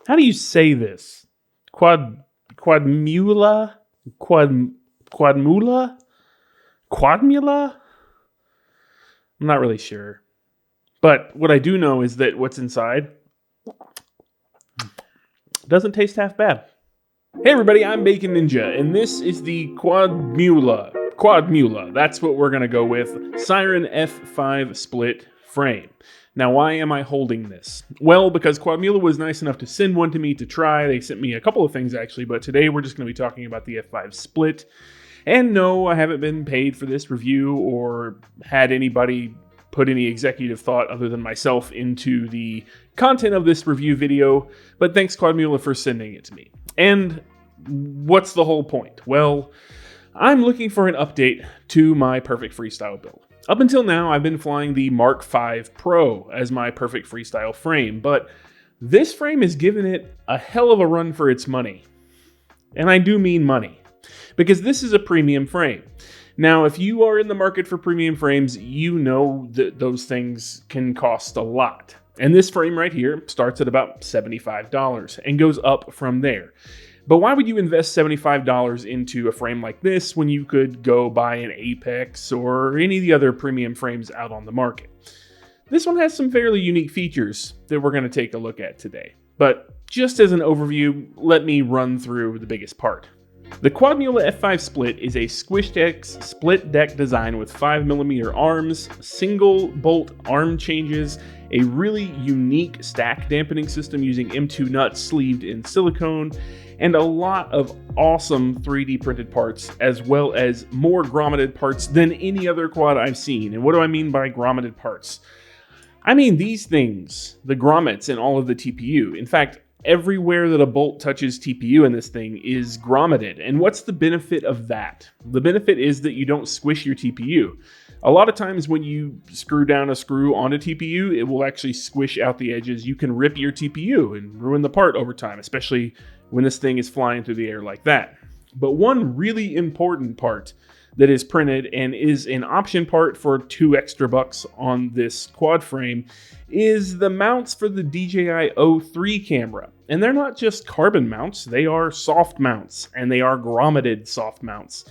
How do you say this? Quadmula? Quadmula? Quadmula? I'm not really sure. But what I do know is that what's inside doesn't taste half bad. Hey everybody, I'm Bacon Ninja, and this is the Quadmula, that's what we're gonna go with, Siren F5 Split frame. Now, why am I holding this? Well, because Quadmula was nice enough to send one to me to try. They sent me a couple of things actually, but today we're just gonna be talking about the F5 Split. And no, I haven't been paid for this review or had anybody put any executive thought other than myself into the content of this review video, but thanks Quadmula for sending it to me. And what's the whole point? Well, I'm looking for an update to my perfect freestyle build. Up until now, I've been flying the Mark V Pro as my perfect freestyle frame, but this frame has given it a hell of a run for its money. And I do mean money, because this is a premium frame. Now, if you are in the market for premium frames, you know that those things can cost a lot. And this frame right here starts at about $75 and goes up from there. But why would you invest $75 into a frame like this when you could go buy an Apex or any of the other premium frames out on the market? This one has some fairly unique features that we're going to take a look at today. But just as an overview, let me run through the biggest part. The Quadmula F5 Split is a SquishDeck split deck design with 5mm arms, single bolt arm changes, a really unique stack dampening system using M2 nuts sleeved in silicone, and a lot of awesome 3D printed parts, as well as more grommeted parts than any other quad I've seen. And what do I mean by grommeted parts? I mean these things, the grommets in all of the TPU. In fact, everywhere that a bolt touches TPU in this thing is grommeted. And what's the benefit of that? The benefit is that you don't squish your TPU. A lot of times when you screw down a screw onto TPU, it will actually squish out the edges. You can rip your TPU and ruin the part over time, especially when this thing is flying through the air like that. But one really important part that is printed and is an option part for $2 extra on this quad frame is the mounts for the DJI O3 camera. And they're not just carbon mounts, they are soft mounts, and they are grommeted soft mounts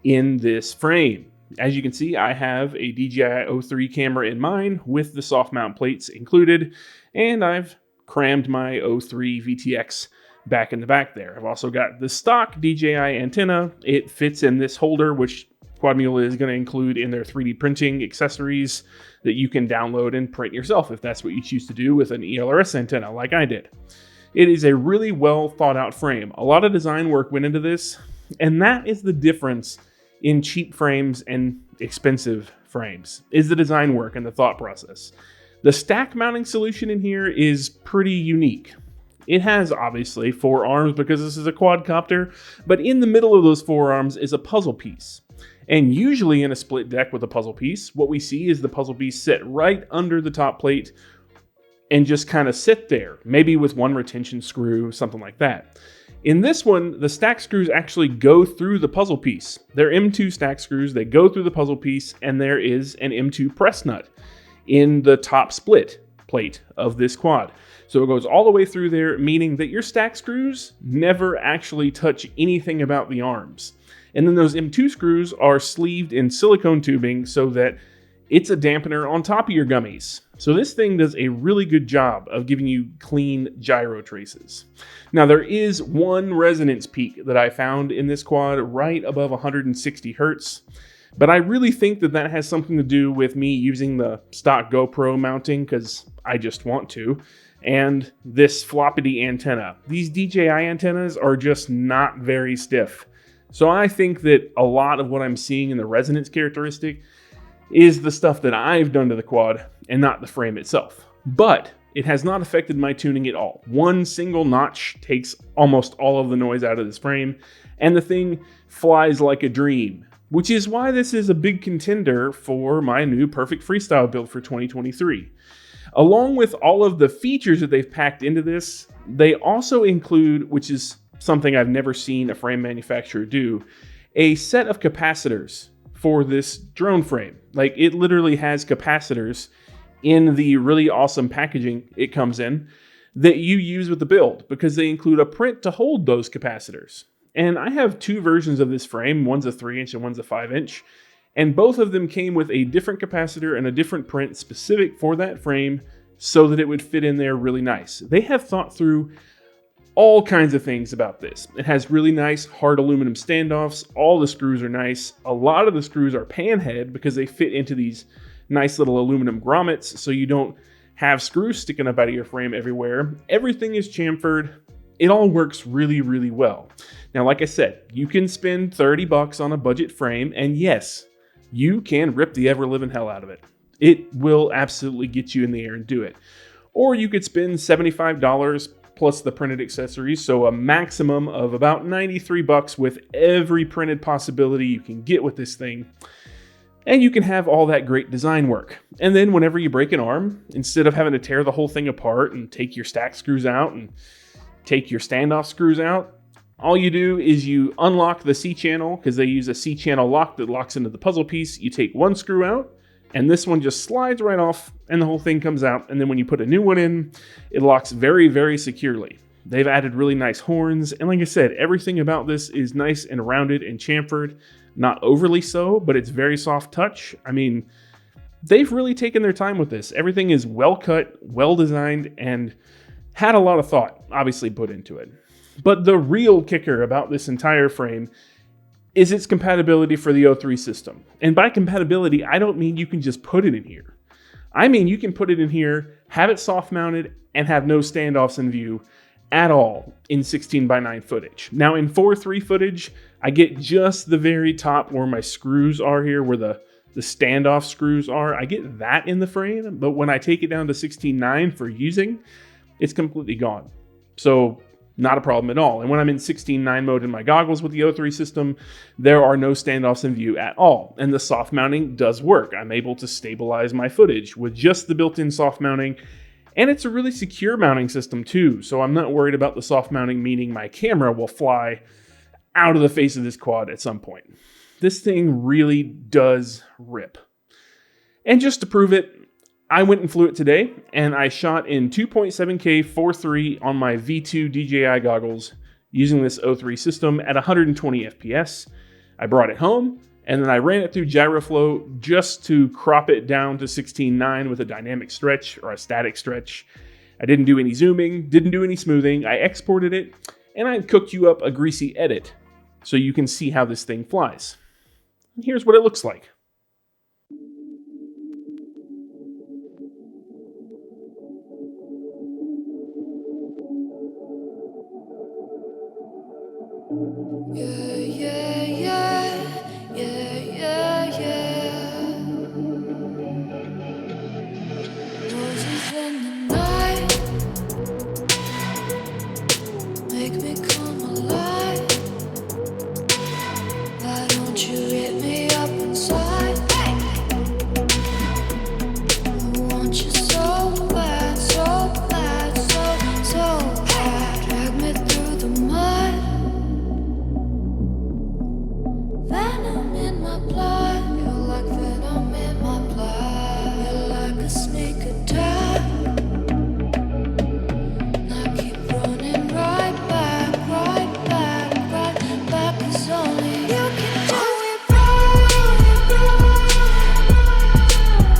in this frame. As you can see, I have a DJI O3 camera in mine with the soft mount plates included, and I've crammed my O3 VTX back in the back there. I've also got the stock DJI antenna. It fits in this holder, which Quadmula is going to include in their 3D printing accessories that you can download and print yourself if that's what you choose to do with an ELRS antenna like I did. It is a really well thought out frame. A lot of design work went into this, and that is the difference in cheap frames and expensive frames, is the design work and the thought process. The stack mounting solution in here is pretty unique. It has, obviously, 4 arms because this is a quadcopter, but in the middle of those 4 arms is a puzzle piece. And usually in a split deck with a puzzle piece, what we see is the puzzle piece sit right under the top plate and just kind of sit there, maybe with one retention screw, something like that. In this one, the stack screws actually go through the puzzle piece. They're M2 stack screws, they go through the puzzle piece, and there is an M2 press nut in the top split plate of this quad. So it goes all the way through there, meaning that your stack screws never actually touch anything about the arms. And then those M2 screws are sleeved in silicone tubing so that it's a dampener on top of your gummies. So this thing does a really good job of giving you clean gyro traces. Now there is one resonance peak that I found in this quad right above 160 Hertz. But I really think that that has something to do with me using the stock GoPro mounting because I just want to, and this floppity antenna. These DJI antennas are just not very stiff. So I think that a lot of what I'm seeing in the resonance characteristic is the stuff that I've done to the quad and not the frame itself. But it has not affected my tuning at all. One single notch takes almost all of the noise out of this frame, and the thing flies like a dream. Which is why this is a big contender for my new perfect freestyle build for 2023. Along with all of the features that they've packed into this, they also include, which is something I've never seen a frame manufacturer do, a set of capacitors for this drone frame. Like, it literally has capacitors in the really awesome packaging it comes in that you use with the build, because they include a print to hold those capacitors. And I have two versions of this frame. One's a 3-inch and one's a 5-inch. And both of them came with a different capacitor and a different print specific for that frame so that it would fit in there really nice. They have thought through all kinds of things about this. It has really nice hard aluminum standoffs. All the screws are nice. A lot of the screws are panhead because they fit into these nice little aluminum grommets so you don't have screws sticking up out of your frame everywhere. Everything is chamfered. It all works really, really well. Now, like I said, you can spend $30 on a budget frame, and yes, you can rip the ever-living hell out of it. It will absolutely get you in the air and do it. Or you could spend $75 plus the printed accessories, so a maximum of about $93 with every printed possibility you can get with this thing. And you can have all that great design work. And then whenever you break an arm, instead of having to tear the whole thing apart and take your stack screws out and take your standoff screws out, all you do is you unlock the C-channel, because they use a C-channel lock that locks into the puzzle piece. You take one screw out, and this one just slides right off, and the whole thing comes out. And then when you put a new one in, it locks very, very securely. They've added really nice horns, and like I said, everything about this is nice and rounded and chamfered. Not overly so, but it's very soft touch. I mean, they've really taken their time with this. Everything is well cut, well designed, and had a lot of thought, obviously, put into it. But the real kicker about this entire frame is its compatibility for the O3 system. And by compatibility, I don't mean you can just put it in here. I mean you can put it in here, have it soft mounted, and have no standoffs in view at all in 16:9 footage. Now in 4:3 footage, I get just the very top where my screws are here, where the standoff screws are. I get that in the frame, but when I take it down to 16:9 for using, it's completely gone. So not a problem at all. And when I'm in 16:9 mode in my goggles with the O3 system, there are no standoffs in view at all. And the soft mounting does work. I'm able to stabilize my footage with just the built-in soft mounting. And it's a really secure mounting system too. So I'm not worried about the soft mounting, meaning my camera will fly out of the face of this quad at some point. This thing really does rip. And just to prove it, I went and flew it today, and I shot in 2.7K 4.3 on my V2 DJI goggles using this O3 system at 120 FPS. I brought it home, and then I ran it through GyroFlow just to crop it down to 16:9 with a dynamic stretch or a static stretch. I didn't do any zooming, didn't do any smoothing. I exported it, and I cooked you up a greasy edit so you can see how this thing flies. And here's what it looks like. Voices in the night make me come alive. Why don't you hit me up inside? I want you so bad, so bad, so bad. Drag me through the mud. Venom in my blood, you're like venom in my blood. You're like a sneak attack. And I keep running right back, 'cause only you can do it right.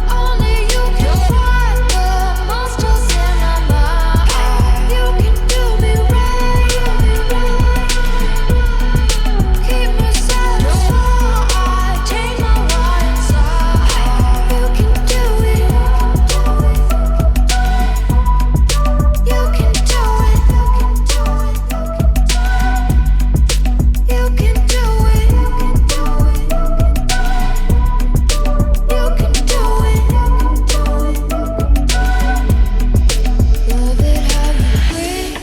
Only you can fight the monsters in my mind. You can do me right. Keep me satisfied. Take my right inside. You can do it. You can do it. You can do it. You can do it. Love it how you breathe.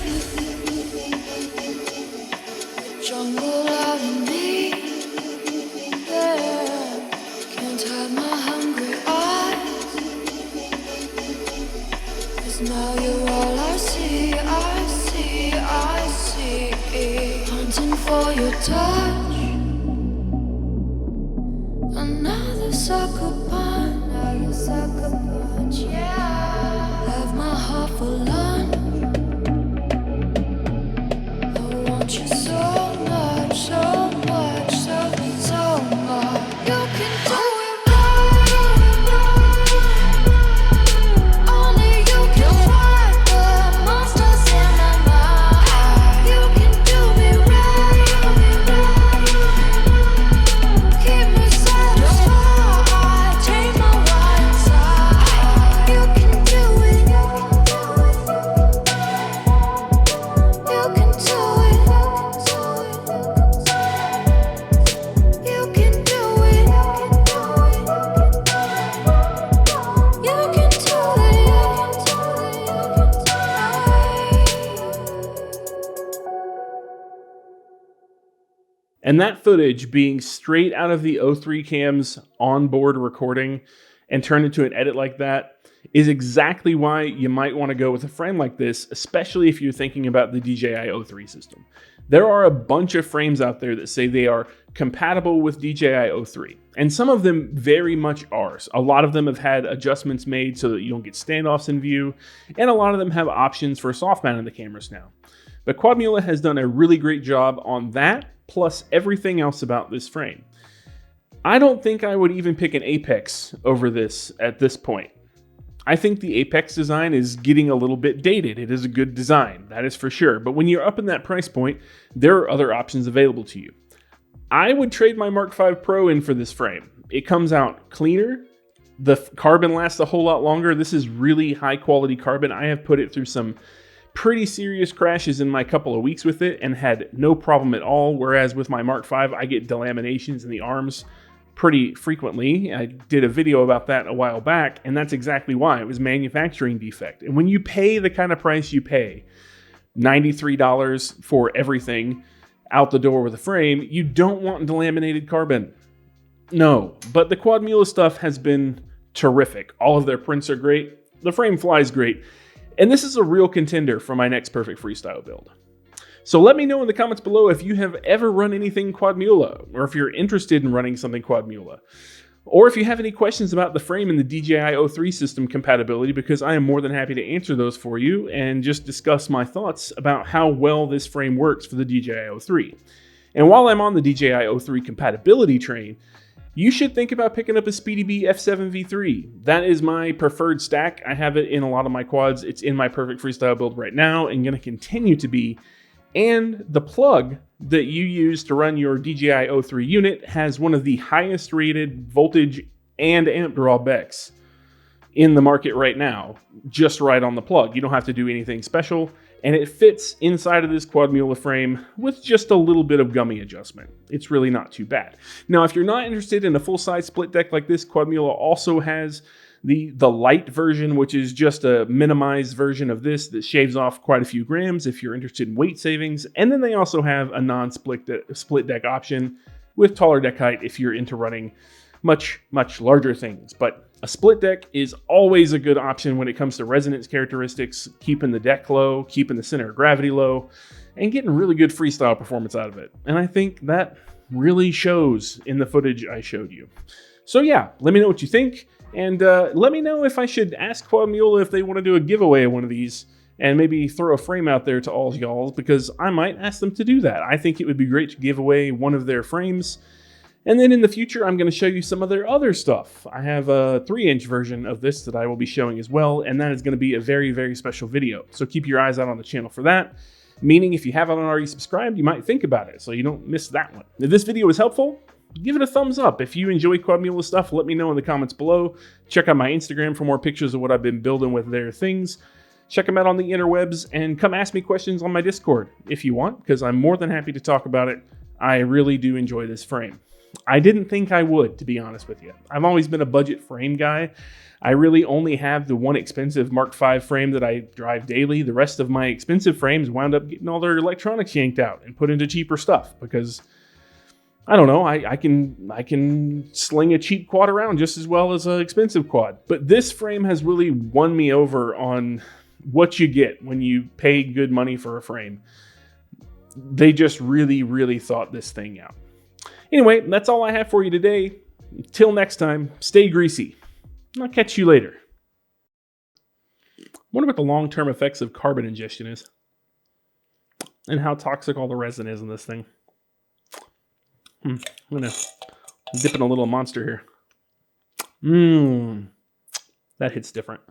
Jungle out in me. Yeah. Can't hide my hungry eyes. 'Cause now you're all I see, I see, I see. Hunting for your touch. Another sucker punch, yeah. Have my heart for lunch. And that footage being straight out of the O3 cam's onboard recording and turned into an edit like that is exactly why you might want to go with a frame like this, especially if you're thinking about the DJI O3 system. There are a bunch of frames out there that say they are compatible with DJI O3, and some of them very much are. A lot of them have had adjustments made so that you don't get standoffs in view, and a lot of them have options for soft mounting the cameras now. But Quadmula has done a really great job on that, plus everything else about this frame. I don't think I would even pick an Apex over this at this point. I think the Apex design is getting a little bit dated. It is a good design, that is for sure. But when you're up in that price point, there are other options available to you. I would trade my Mark V Pro in for this frame. It comes out cleaner. The carbon lasts a whole lot longer. This is really high quality carbon. I have put it through some pretty serious crashes in my couple of weeks with it and had no problem at all. Whereas with my Mark V, I get delaminations in the arms pretty frequently. I did a video about that a while back, and that's exactly why. It was manufacturing defect. And when you pay the kind of price you pay, $93 for everything out the door with a frame, you don't want delaminated carbon. No, but the Quadmula stuff has been terrific. All of their prints are great. The frame flies great. And this is a real contender for my next perfect freestyle build. So let me know in the comments below if you have ever run anything Quadmula, or if you're interested in running something Quadmula. Or if you have any questions about the frame and the DJI O3 system compatibility, because I am more than happy to answer those for you and just discuss my thoughts about how well this frame works for the DJI O3. And while I'm on the DJI O3 compatibility train, you should think about picking up a SpeedyBee F7 V3. That is my preferred stack. I have it in a lot of my quads. It's in my perfect freestyle build right now and going to continue to be. And the plug that you use to run your DJI O3 unit has one of the highest rated voltage and amp draw specs in the market right now, just right on the plug. You don't have to do anything special, and it fits inside of this Quadmula frame with just a little bit of gummy adjustment. It's really not too bad. Now, if you're not interested in a full-size split deck like this, Quadmula also has the light version, which is just a minimized version of this that shaves off quite a few grams if you're interested in weight savings. And then they also have a non-split split deck option with taller deck height if you're into running much larger things. But a split deck is always a good option when it comes to resonance characteristics, keeping the deck low, keeping the center of gravity low, and getting really good freestyle performance out of it. And I think that really shows in the footage I showed you. So yeah, let me know what you think. And let me know if I should ask Quadmula if they want to do a giveaway of one of these and maybe throw a frame out there to all y'all, because I might ask them to do that. I think it would be great to give away one of their frames. And then in the future, I'm going to show you some of their other stuff. I have a 3-inch version of this that I will be showing as well, and that is going to be a very special video. So keep your eyes out on the channel for that. Meaning if you haven't already subscribed, you might think about it so you don't miss that one. If this video was helpful, give it a thumbs up. If you enjoy Quadmula stuff, let me know in the comments below. Check out my Instagram for more pictures of what I've been building with their things. Check them out on the interwebs, and come ask me questions on my Discord if you want, because I'm more than happy to talk about it. I really do enjoy this frame. I didn't think I would, to be honest with you. I've always been a budget frame guy. I really only have the one expensive Mark V frame that I drive daily. The rest of my expensive frames wound up getting all their electronics yanked out and put into cheaper stuff because I don't know, I can sling a cheap quad around just as well as an expensive quad. But this frame has really won me over on what you get when you pay good money for a frame. They just really thought this thing out. Anyway, that's all I have for you today. Until next time, stay greasy. I'll catch you later. I wonder what the long-term effects of carbon ingestion is, and how toxic all the resin is in this thing. I'm gonna dip in a little monster here. That hits different.